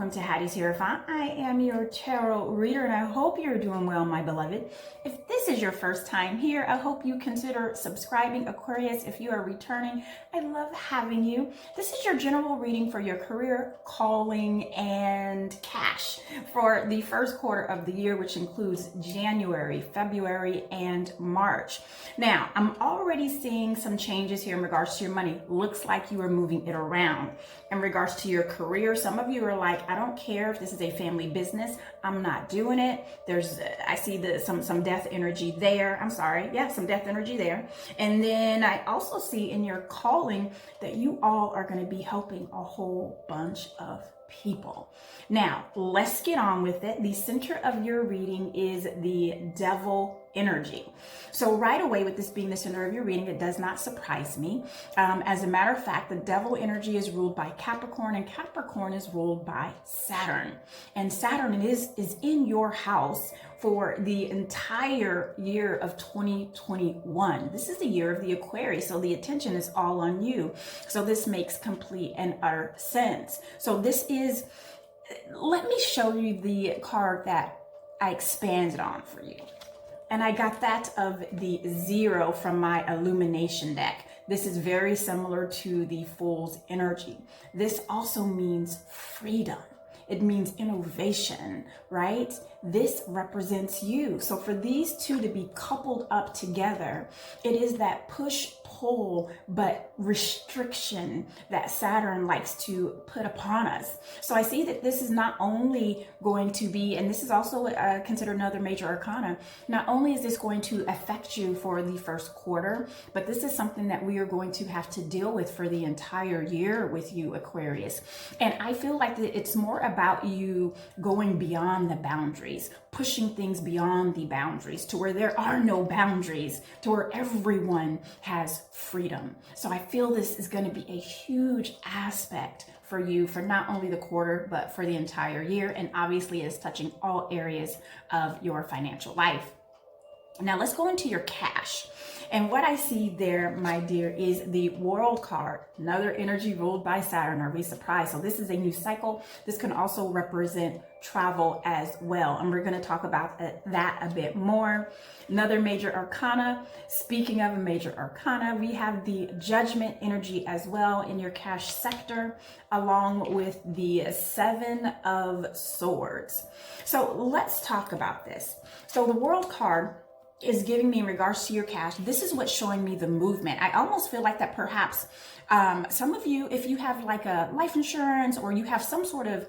welcome to Hattie's Hierophant. I am your tarot reader and I hope you're doing well, my beloved. If this is your first time here, I hope you consider subscribing. Aquarius, if you are returning, I love having you. This is your general reading for your career, calling, and cash for the first quarter of the year, which includes January, February, and March. Now, I'm already seeing some changes here in regards to your money. Looks like you are moving it around. In regards to your career, some of you are like, I don't care if this is a family business, I'm not doing it. I see some death energy there. I'm sorry, yeah, some death energy there. And then I also see in your calling that you all are going to be helping a whole bunch of people. Now, let's get on with it. The center of your reading is the devil energy. So right away, with this being the center of your reading, it does not surprise me. As a matter of fact, the devil energy is ruled by Capricorn, and Capricorn is ruled by Saturn. And Saturn is in your house for the entire year of 2021. This is the year of the Aquarius, so the attention is all on you. So this makes complete and utter sense. So let me show you the card that I expanded on for you. And I got that of the 0 from my illumination deck. This is very similar to the Fool's energy. This also means freedom. It means innovation, right? This represents you. So for these two to be coupled up together, it is that push-pull, but restriction that Saturn likes to put upon us. So I see that this is not only going to be, and this is also considered another major arcana, not only is this going to affect you for the first quarter, but this is something that we are going to have to deal with for the entire year with you, Aquarius. And I feel like that it's more about you going beyond the boundaries, pushing things beyond the boundaries to where there are no boundaries, to where everyone has freedom. So I feel this is going to be a huge aspect for you for not only the quarter, but for the entire year. And obviously it's touching all areas of your financial life. Now let's go into your cash. And what I see there, my dear, is the World card, another energy ruled by Saturn. Are we surprised? So this is a new cycle. This can also represent travel as well. And we're going to talk about that a bit more. Another major arcana. Speaking of a major arcana, we have the Judgment energy as well in your cash sector, along with the 7 of Swords. So let's talk about this. So the World card is giving me in regards to your cash. This is what's showing me the movement. I almost feel like that perhaps some of you, if you have like a life insurance or you have some sort of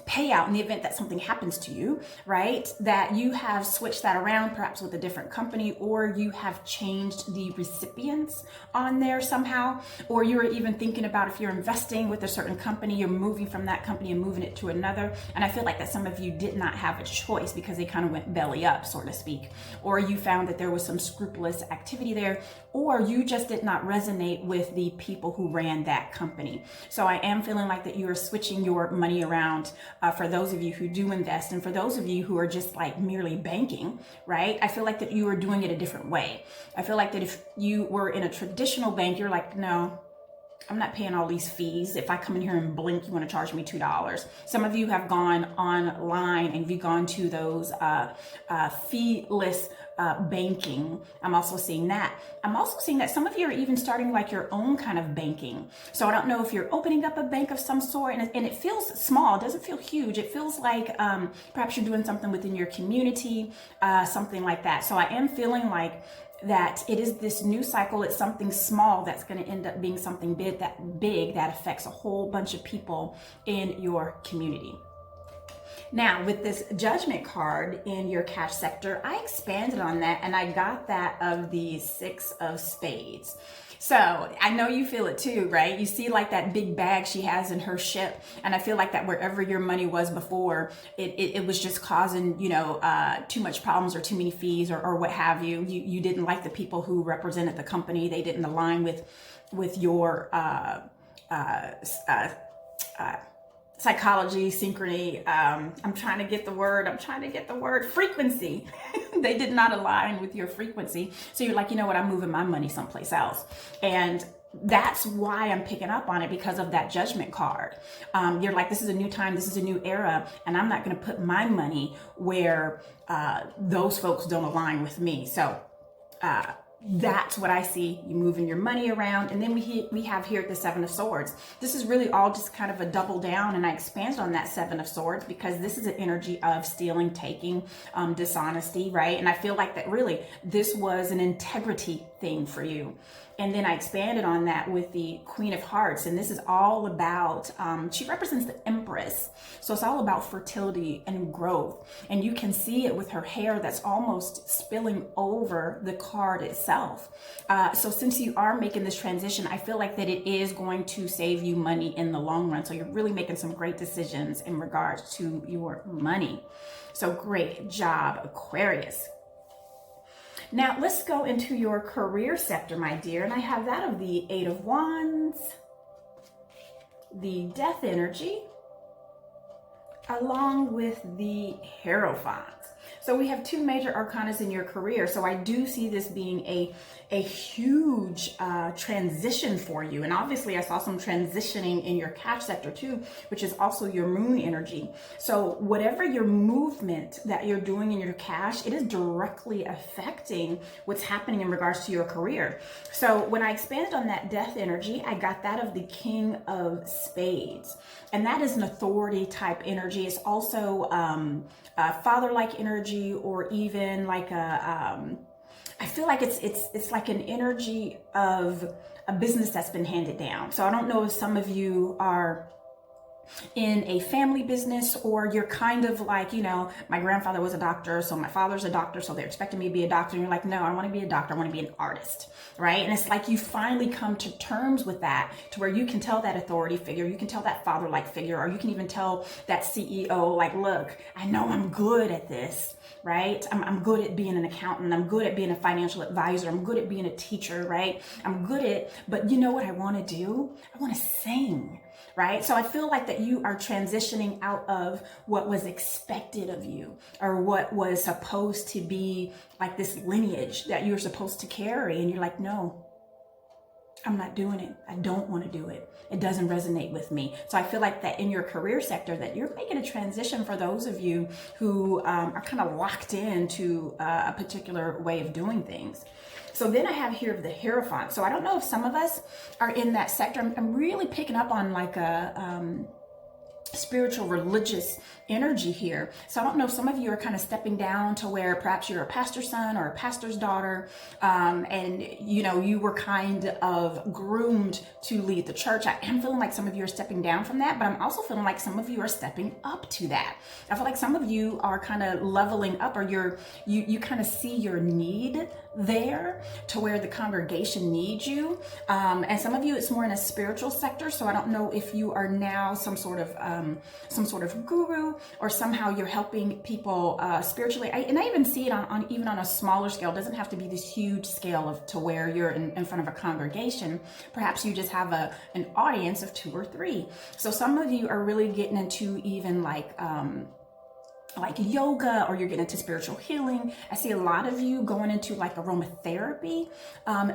payout in the event that something happens to you, right? That you have switched that around perhaps with a different company, or you have changed the recipients on there somehow, or you're even thinking about if you're investing with a certain company, you're moving from that company and moving it to another. And I feel like that some of you did not have a choice because they kind of went belly up, so to speak, or you found that there was some scrupulous activity there, or you just did not resonate with the people who ran that company. So I am feeling like that you are switching your money around for those of you who do invest, and for those of you who are just like merely banking, right? I feel like that you are doing it a different way. I feel like that if you were in a traditional bank, you're like, no, I'm not paying all these fees. If I come in here and blink, you want to charge me $2. Some of you have gone online and you've gone to those fee-less banking. I'm also seeing that. I'm also seeing that some of you are even starting like your own kind of banking. So I don't know if you're opening up a bank of some sort, and it feels small. It doesn't feel huge. It feels like perhaps you're doing something within your community, something like that. So I am feeling like that it is this new cycle. It's something small that's going to end up being something big that affects a whole bunch of people in your community. Now, with this Judgment card in your cash sector, I expanded on that and I got that of the 6 of Spades. So I know you feel it too, right? You see like that big bag she has in her ship. And I feel like that wherever your money was before, it was just causing, too much problems or too many fees or what have you. You didn't like the people who represented the company. They didn't align with your psychology, synchrony. I'm trying to get the word frequency. They did not align with your frequency. So you're like, you know what, I'm moving my money someplace else. And that's why I'm picking up on it, because of that Judgment card. You're like, this is a new time, this is a new era, and I'm not going to put my money where those folks don't align with me. So that's what I see. You moving your money around. And then we have here the Seven of Swords. This is really all just kind of a double down, and I expand on that Seven of Swords because this is an energy of stealing, taking, dishonesty, right? And I feel like that really this was an integrity thing for you. And then I expanded on that with the Queen of Hearts. And this is all about, she represents the Empress. So it's all about fertility and growth. And you can see it with her hair that's almost spilling over the card itself. So since you are making this transition, I feel like that it is going to save you money in the long run. So you're really making some great decisions in regards to your money. So great job, Aquarius. Now let's go into your career sector, my dear. And I have that of the Eight of Wands, the Death energy, along with the Hierophant. So we have two major arcanas in your career. So I do see this being a huge transition for you. And obviously I saw some transitioning in your cash sector too, which is also your moon energy. So whatever your movement that you're doing in your cash, it is directly affecting what's happening in regards to your career. So when I expanded on that death energy, I got that of the King of Spades. And that is an authority type energy. It's also father-like energy, or even like I feel like it's like an energy of a business that's been handed down. So I don't know if some of you are in a family business, or you're kind of like, you know, my grandfather was a doctor, so my father's a doctor, so they're expecting me to be a doctor. And you're like, no, I want to be a doctor. I want to be an artist, right? And it's like you finally come to terms with that, to where you can tell that authority figure, you can tell that father-like figure, or you can even tell that CEO, like, look, I know I'm good at this, right? I'm good at being an accountant. I'm good at being a financial advisor. I'm good at being a teacher, right? I'm good at, but you know what I want to do? I want to sing. Right? So I feel like that you are transitioning out of what was expected of you, or what was supposed to be like this lineage that you're supposed to carry. And you're like, no, I'm not doing it. I don't want to do it. It doesn't resonate with me. So I feel like that in your career sector, that you're making a transition for those of you who are kind of locked into a particular way of doing things. So then I have here the Hierophant. So I don't know if some of us are in that sector. I'm really picking up on like a spiritual religious energy here. So I don't know if some of you are kind of stepping down to where perhaps you're a pastor's son or a pastor's daughter, and you know, you were kind of groomed to lead the church. I am feeling like some of you are stepping down from that, but I'm also feeling like some of you are stepping up to that. I feel like some of you are kind of leveling up, or you kind of see your need there to where the congregation needs you. And some of you, it's more in a spiritual sector. So I don't know if you are now some sort of guru, or somehow you're helping people spiritually. And I even see it on even on a smaller scale. It doesn't have to be this huge scale of to where you're in front of a congregation. Perhaps you just have an audience of 2 or 3. So some of you are really getting into even like yoga, or you're getting into spiritual healing. I see a lot of you going into like aromatherapy,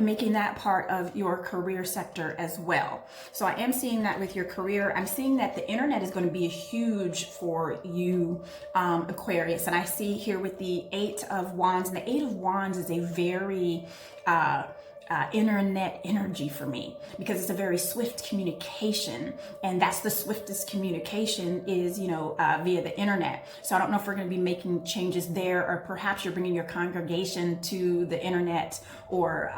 making that part of your career sector as well. So I am seeing that with your career. I'm seeing that the internet is going to be huge for you, Aquarius. And I see here with the Eight of Wands, and the Eight of Wands is a very internet energy for me, because it's a very swift communication, and that's the swiftest communication is, you know, via the internet. So I don't know if we're going to be making changes there, or perhaps you're bringing your congregation to the internet, or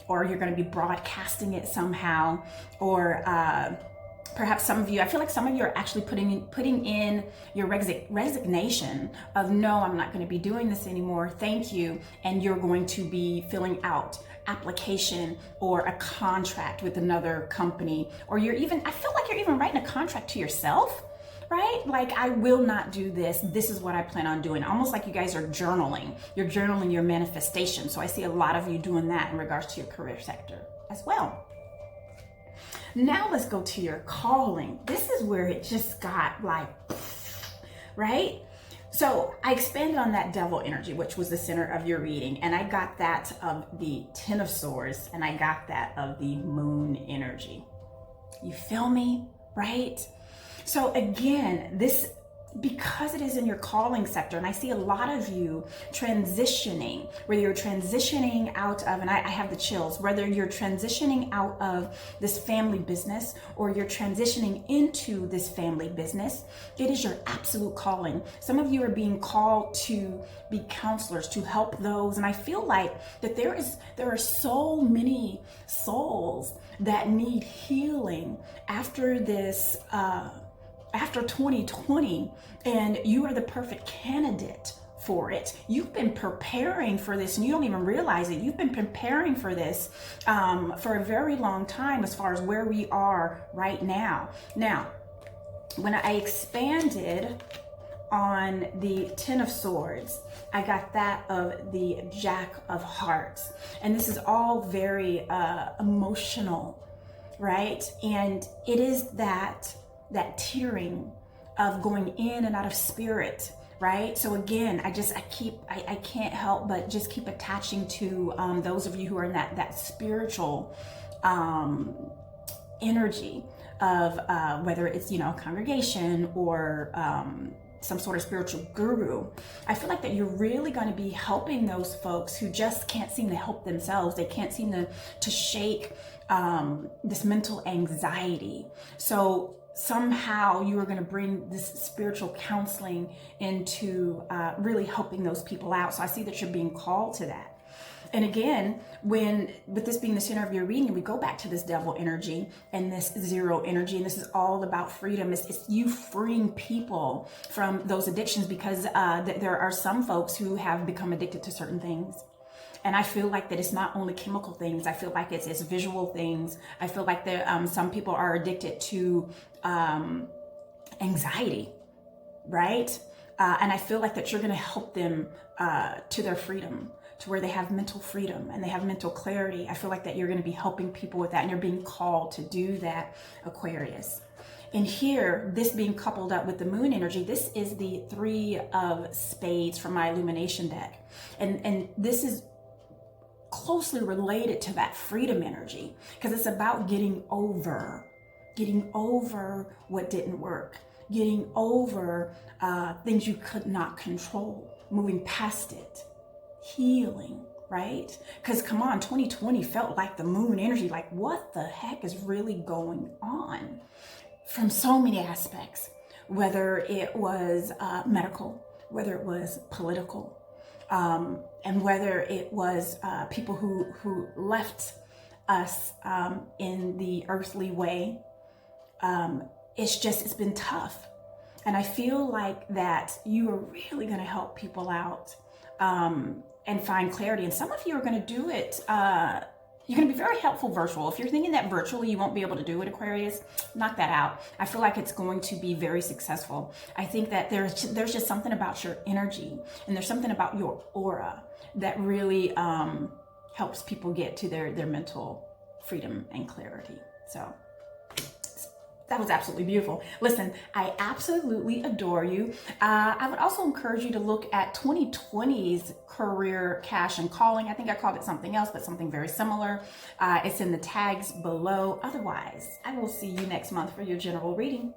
you're going to be broadcasting it somehow, or perhaps some of you, I feel like some of you are actually putting in your resignation of, no, I'm not going to be doing this anymore. Thank you. And you're going to be filling out application or a contract with another company, or I feel like you're even writing a contract to yourself, right? Like, I will not do this. This is what I plan on doing. Almost like you guys are journaling. You're journaling your manifestation. So I see a lot of you doing that in regards to your career sector as well. Now let's go to your calling. This is where it just got like, right? So I expanded on that devil energy, which was the center of your reading. And I got that of the Ten of Swords, and I got that of the moon energy. You feel me, right? So again, this, because it is in your calling sector, and I see a lot of you transitioning, whether you're transitioning out of, and I have the chills, whether you're transitioning out of this family business or you're transitioning into this family business, it is your absolute calling. Some of you are being called to be counselors, to help those. And I feel like that there are so many souls that need healing after this, after 2020, and you are the perfect candidate for it. You've been preparing for this and you don't even realize it. You've been preparing for this for a very long time as far as where we are right now. Now, when I expanded on the Ten of Swords, I got that of the Jack of Hearts. And this is all very emotional, right? And it is that teetering of going in and out of spirit, right? So again, I can't help but just keep attaching to those of you who are in that spiritual energy of whether it's, congregation or some sort of spiritual guru. I feel like that you're really going to be helping those folks who just can't seem to help themselves. They can't seem to shake this mental anxiety. So somehow you are going to bring this spiritual counseling into really helping those people out. So I see that you're being called to that. And again, with this being the center of your reading, we go back to this devil energy and this zero energy, and this is all about freedom. It's you freeing people from those addictions, because there are some folks who have become addicted to certain things. And I feel like that it's not only chemical things. I feel like it's visual things. I feel like that some people are addicted to anxiety, right? And I feel like that you're going to help them to their freedom, to where they have mental freedom and they have mental clarity. I feel like that you're going to be helping people with that, and you're being called to do that, Aquarius. And here, this being coupled up with the moon energy, this is the Three of Spades from my illumination deck. And this is closely related to that freedom energy, because it's about getting over what didn't work, getting over things you could not control, moving past it, healing, right? Because come on, 2020 felt like the moon energy, like what the heck is really going on from so many aspects, whether it was medical, whether it was political, and whether it was people who left us in the earthly way. It's been tough. And I feel like that you are really going to help people out and find clarity. And some of you are going to do it. You're going to be very helpful virtual. If you're thinking that virtually you won't be able to do it, Aquarius, knock that out. I feel like it's going to be very successful. I think that there's just something about your energy, and there's something about your aura that really helps people get to their mental freedom and clarity. So that was absolutely beautiful. Listen, I absolutely adore you. I would also encourage you to look at 2020's career, cash, and calling. I think I called it something else, but something very similar. It's in the tags below. Otherwise, I will see you next month for your general reading.